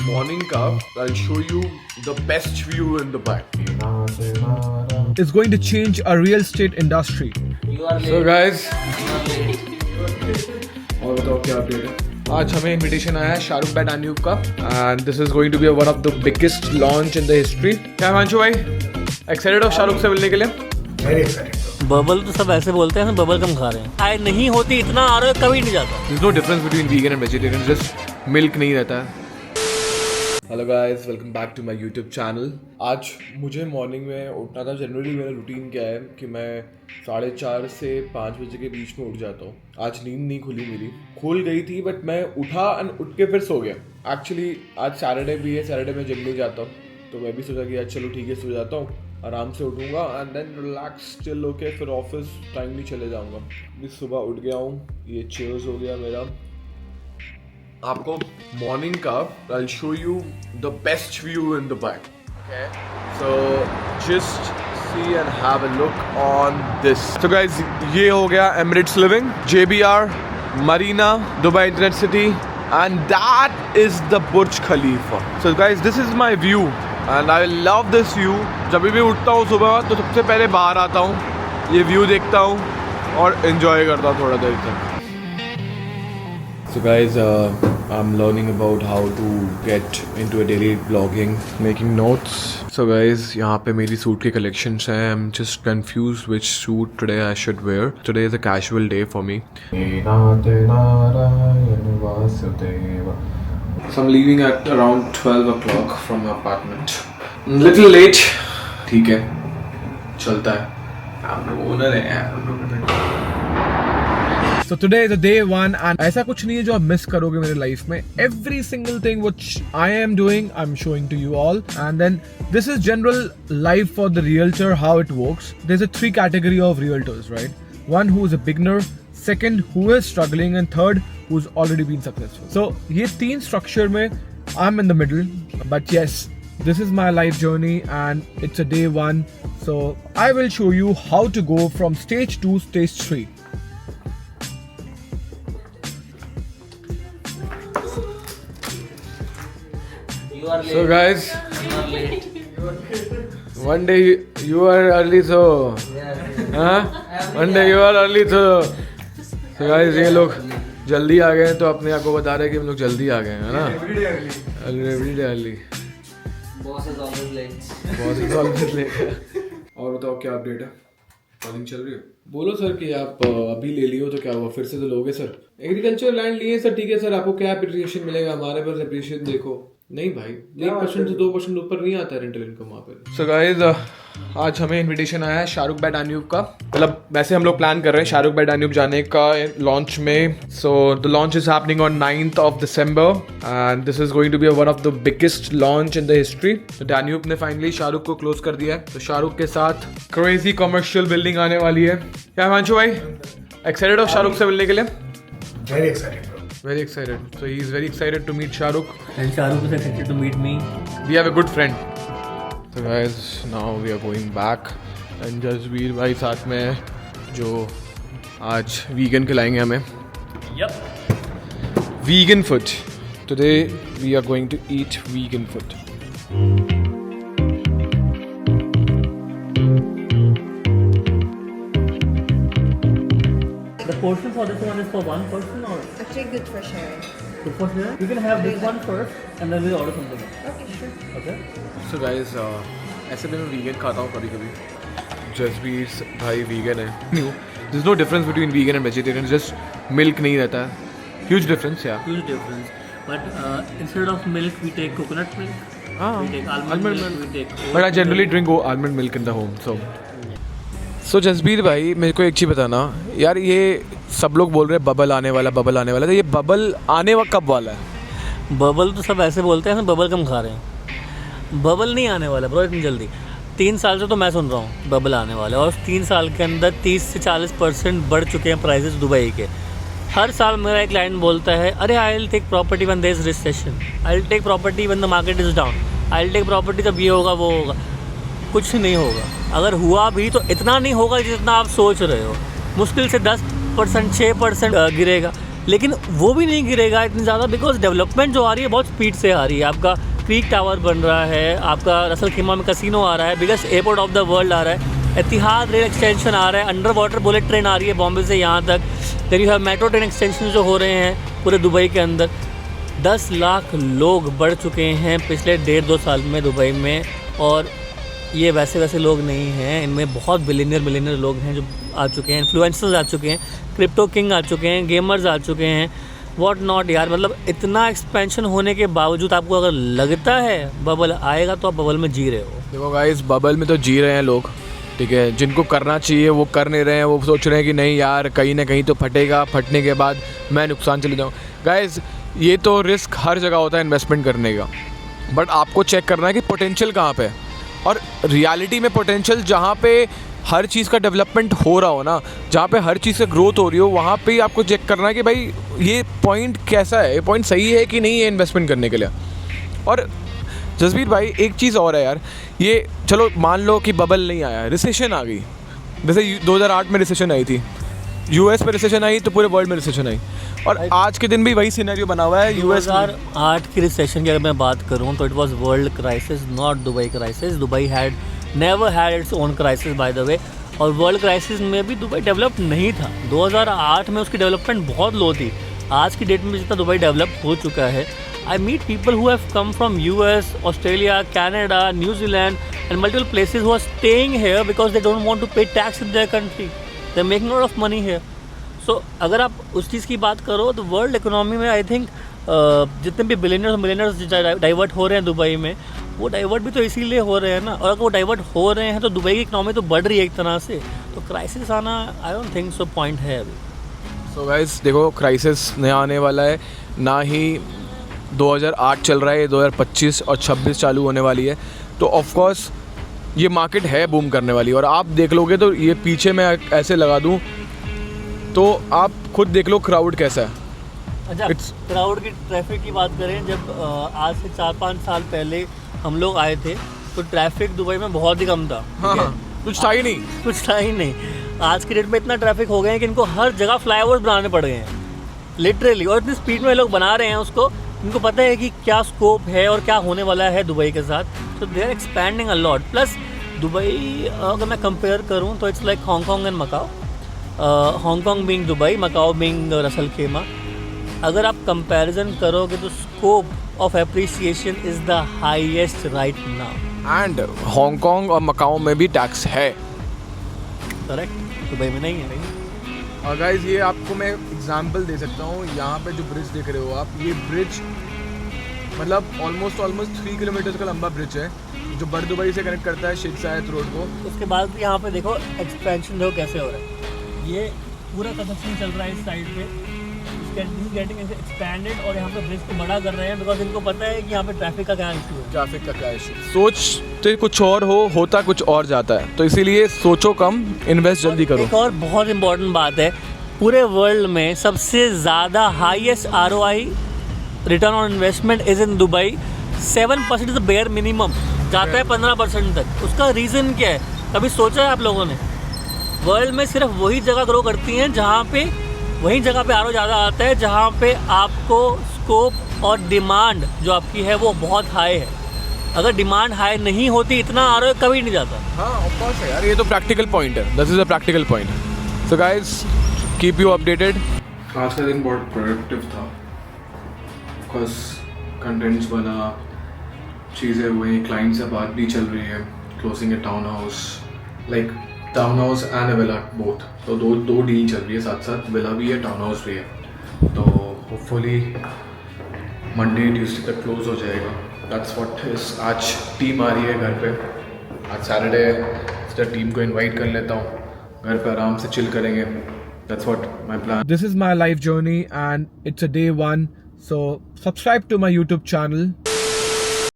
morning cup, I'll show you the best view in Dubai. Is going to change a real estate industry. So guys, और बताओ क्या update है? आज हमें invitation आया है शाहरुख भाई डैन्यूब का and this is going to be one of the biggest launch in the history. क्या हिमांशु भाई एक्साइटेड हो शाहरुख से मिलने के लिए? Very excited. बबल तो सब ऐसे बोलते हैं बबल कम खा रहे हैं. चाय नहीं होती इतना आ रहा है कभी नहीं जाता. There's no difference between vegan and vegetarian, just milk नहीं रहता है. Hello guys, welcome back to my YouTube channel. आज मुझे मॉर्निंग में उठना था. जनरली मेरा रूटीन क्या है कि मैं 4:30 से 5 बजे के बीच में उठ जाता हूँ. आज नींद नहीं खुली मेरी, खुल गई थी बट मैं उठा एंड उठ के फिर सो गया. एक्चुअली आज सैटरडे भी है, सैटरडे में जग नहीं जाता हूँ तो मैं भी सोचा कि आज चलो ठीक है सो जाता हूँ, आराम से उठूँगा एंड देन रिलैक्स चिल होके फिर ऑफिस टाइमली चले जाऊँगा. अभी सुबह उठ गया हूँ, ये चेयर्स हो गया मेरा. आपको मॉर्निंग का I show you the best view in Dubai. Okay, so just see and have a look on this. So guys, ये हो गया Emirates living, JBR, Marina, Dubai internet city and that is the Burj Khalifa. So guys, this is my view and I love this view. जब भी उठता हूँ सुबह तो सबसे पहले बाहर आता हूँ, ये व्यू देखता हूँ और एंजॉय करता हूँ थोड़ा देर तक. So guys, I'm learning about how to get into a daily vlogging, making notes. So guys, यहाँ पे मेरी सूट की collections हैं. I'm just confused which suit today I should wear. Today is a casual day for me. So I'm leaving at around 12 o'clock from my apartment. Little late. ठीक है, चलता है. हम लोग ओनर हैं यार. So today is the day one and ऐसा कुछ नहीं है जो आप मिस करोगे मेरे लाइफ में. Every single thing which I am doing, I'm showing to you all. And then this is general life for the realtor, how it works. There's a 3 category of realtors, right? One who is a beginner, second who is struggling, and third who's already been successful. So ये 3 structure में I'm in the middle. But yes, this is my life journey and it's a day one. So I will show you how to go from stage 2 stage 3. So guys, one day you are early, so one day you are early, so guys, ये लोग जल्दी आ गए हैं तो अपने आप को बता रहे हैं कि हम लोग जल्दी आ गए हैं, है ना? Every day early. Boss is always late. Boss is always late. और बताओ क्या अपडेट है? कॉलिंग चल रही है? बोलो सर कि आप अभी ले लियो तो क्या हुआ, फिर से तो लोगे सर. एग्रीकल्चर लैंड लिए सर, ठीक है सर, आपको क्या एप्रिसिएशन मिलेगा? हमारे पास एप्रिसिएशन देखो नहीं भाई, 1% से 2% ऊपर नहीं आता रेंटल इनकम वहाँ पे. सो गाइस, आज हमें इनविटेशन आया है शाहरुख भाई डैन्यूब का. मतलब वैसे हम लोग प्लान कर रहे हैं शाहरुख भाई डैन्यूब जाने का लॉन्च में. So the launch is happening on 9th of December and this is going to be one of the biggest launch in the history. तो डैन्यूब ने फाइनली शाहरुख को क्लोज कर दिया है. तो शाहरुख के साथ क्रेजी कमर्शियल बिल्डिंग आने वाली है. क्या हिमांशु भाई एक्साइटेड हो शाहरुख से मिलने के लिए? Very excited. Very excited. So he is very excited to meet Shahrukh. And Shahrukh is excited to meet me. We have a good friend. So guys, now we are going back. And Jasbir भाई साथ में है जो आज vegan खिलाएंगे हमें. Yep. Vegan food. Today we are going to eat vegan food. The portion for this one is for one person or Actually, good for sharing. two for here? You can have this one first and then we'll order something else. Okay, sure. Okay? So guys, ऐसे भी मैं vegan खाता हूँ कभी कभी. Jasbir भाई vegan है. There's no difference between vegan and vegetarian. Just milk नहीं रहता है. Huge difference, yeah. Huge difference. But instead of milk, we take coconut milk. We take almond milk. We take. But I generally drink almond milk in the home, so. So Jasbir भाई मेरे को एक चीज़ बताना यार, ये सब लोग बोल रहे हैं बबल आने वाला, बबल आने वाला. तो ये बबल आने कब वाला है? बबल तो सब ऐसे बोलते हैं बबल कम खा रहे हैं. बबल नहीं आने वाला ब्रो इतनी जल्दी. 3 साल से तो मैं सुन रहा हूँ बबल आने वाला है और 3 साल के अंदर 30 से 40% बढ़ चुके हैं प्राइसेस दुबई के. हर साल मेरा एक लाइन बोलता है, अरे I will take property when there is recession, I will take property when the market is down, I will take property जब ये होगा वो होगा. कुछ नहीं होगा. अगर हुआ भी तो इतना नहीं होगा जितना आप सोच रहे हो. मुश्किल से 10% 6% गिरेगा. लेकिन वो भी नहीं गिरेगा इतनी ज़्यादा, बिकॉज डेवलपमेंट जो आ रही है बहुत स्पीड से आ रही है। आपका क्रीक टावर बन रहा है, आपका रसल खेमा में कसिनो आ रहा है, biggest airport of the world आ रहा है, एतिहाद रेल एक्सटेंशन आ रहा है, अंडर वाटर बुलेट ट्रेन आ रही है बॉम्बे से यहाँ तक, then you have metro train extension जो हो रहे हैं पूरे दुबई के अंदर। 10 लाख लोग बढ़ चुके हैं पिछले 1.5-2 साल में दुबई में, और ये वैसे लोग नहीं हैं, इनमें बहुत बिलियनियर लोग हैं जो आ चुके हैं, इन्फ्लुएंसर्स आ चुके हैं, क्रिप्टो किंग आ चुके हैं, गेमर्स आ चुके हैं, व्हाट नॉट यार। मतलब इतना एक्सपेंशन होने के बावजूद आपको अगर लगता है बबल आएगा तो आप बबल में जी रहे हो। देखो गाइस, बबल में तो जी रहे हैं लोग, ठीक है, जिनको करना चाहिए वो कर नहीं रहे हैं। वो सोच रहे हैं कि नहीं यार कहीं ना कहीं तो फटेगा, फटने के बाद मैं नुकसान चले जाऊँ। गाइस, ये तो रिस्क हर जगह होता है इन्वेस्टमेंट करने का, बट आपको चेक करना है कि पोटेंशियल कहाँ पे है। और रियलिटी में पोटेंशियल जहाँ पे हर चीज़ का डेवलपमेंट हो रहा हो ना, जहाँ पे हर चीज़ से ग्रोथ हो रही हो, वहाँ पे ही आपको चेक करना है कि भाई ये पॉइंट कैसा है, ये पॉइंट सही है कि नहीं है इन्वेस्टमेंट करने के लिए। और जसबीर भाई एक चीज़ और है यार, ये चलो मान लो कि बबल नहीं आया, रिसेशन आ गई, जैसे 2008 में रिसेशन आई थी, यूएस में रिसेशन आई तो पूरे वर्ल्ड में रिसेशन आई, और आज के दिन भी वही सिनेरियो बना हुआ है यूएस में। 2008 की रिसेशन की अगर मैं बात करूं तो it was world crisis, not Dubai crisis. Dubai had never had its own crisis by the way, और वर्ल्ड क्राइसिस में भी दुबई डेवलप नहीं था। 2008 में उसकी डेवलपमेंट बहुत लो थी। आज की डेट में जितना दुबई डेवलप हो चुका है, I meet people who have come from US, Australia, Canada, New Zealand and multiple places who are staying here because they don't want to pay tax in their country. They're making a lot of money here. So अगर आप उस चीज़ की बात करो तो world economy में I think जितने भी बिलियनर्स मिलियनर्स डाइवर्ट हो रहे हैं दुबई में, वो डाइवर्ट भी तो इसीलिए हो रहे हैं ना। और अगर वो डाइवर्ट हो रहे हैं तो दुबई की इकोनॉमी तो बढ़ रही है एक तरह से, तो क्राइसिस आना I don't think so point है अभी। सो गाइस देखो, क्राइसिस नया आने वाला है, ना ही 2008 चल रहा है, 2025 और 26 चालू होने वाली है, तो ऑफ कोर्स ये मार्केट है बूम करने वाली। और आप देख लोगे तो ये पीछे मैं ऐसे लगा दूं तो आप खुद देख लो क्राउड कैसा है। अच्छा, क्राउड की ट्रैफिक की बात करें, जब आज से 4-5 साल पहले हम लोग आए थे तो ट्रैफिक दुबई में बहुत ही कम था। हाँ, कुछ था ही नहीं। आज की डेट में इतना ट्रैफिक हो गया है कि इनको हर जगह फ्लाईओवर्स बनाने पड़ गए हैं लिटरली, और इतनी स्पीड में लोग बना रहे हैं उसको, इनको पता है कि क्या स्कोप है और क्या होने वाला है दुबई के साथ। तो they are expanding a lot. Plus Dubai अगर मैं कंपेयर करूँ तो it's like Hong Kong and Macao, Hong Kong being Dubai, Macao being Ras Al Khaimah. अगर आप कंपैरिजन करोगे तो scope of appreciation is the highest right now. And Hong Kong और Macao में भी टैक्स है, करेक्ट, दुबई में नहीं है। और गाइस ये आपको मैं एग्जांपल दे सकता हूँ, यहाँ पे जो ब्रिज देख रहे हो आप, ये ब्रिज मतलब ऑलमोस्ट 3 किलोमीटर का लंबा ब्रिज है जो बड़ दुबई से कनेक्ट करता है शेख जायद रोड को। उसके बाद भी यहाँ पे देखो एक्सपेंशन देखो कैसे हो रहा है, ये पूरा कंस्ट्रक्शन चल रहा है इस साइड पे, गेटिंग एक्सपेंडेड, और यहाँ पे ब्रिज को बड़ा कर रहे हैं बिकॉज इनको पता है कि यहाँ पे ट्रैफिक का क्या इशू है। सोचते कुछ और होता कुछ और जाता है, तो इसीलिए सोचो कम, इन्वेस्ट जल्दी करो। एक और बहुत इंपॉर्टेंट बात है, पूरे वर्ल्ड में सबसे ज़्यादा highest ROI return on investment is in Dubai. 7% is the bare minimum, जाता है 15% तक। उसका रीज़न क्या है, कभी सोचा है आप लोगों ने? वर्ल्ड में सिर्फ वही जगह ग्रो करती हैं जहाँ पे, वही जगह पे ROI ज़्यादा आता है जहाँ पे आपको स्कोप और डिमांड जो आपकी है वो बहुत हाई है। अगर डिमांड हाई नहीं होती इतना ROI कभी नहीं जाता। हाँ ऑफ कोर्स है यार, ये तो प्रैक्टिकल पॉइंट है, this is a practical point. So guys keep you updated. आज का दिन बहुत प्रोडक्टिव था, बिकॉज कंटेंट्स बना, चीज़ें हुई, क्लाइंट से बात भी चल रही है, closing A town house, like town house and A villa both, तो दो डील चल रही है साथ साथ, विला भी है टाउन हाउस भी है, तो होपफुली मंडे ट्यूसडे तक क्लोज हो जाएगा। That's what is. आज टीम आ रही है घर पे, आज सैटरडे है, तो टीम को इनवाइट कर लेता हूँ, घर पे आराम से चिल करेंगे। That's what my plan. This is my life journey and it's a day 1. So subscribe to my YouTube channel.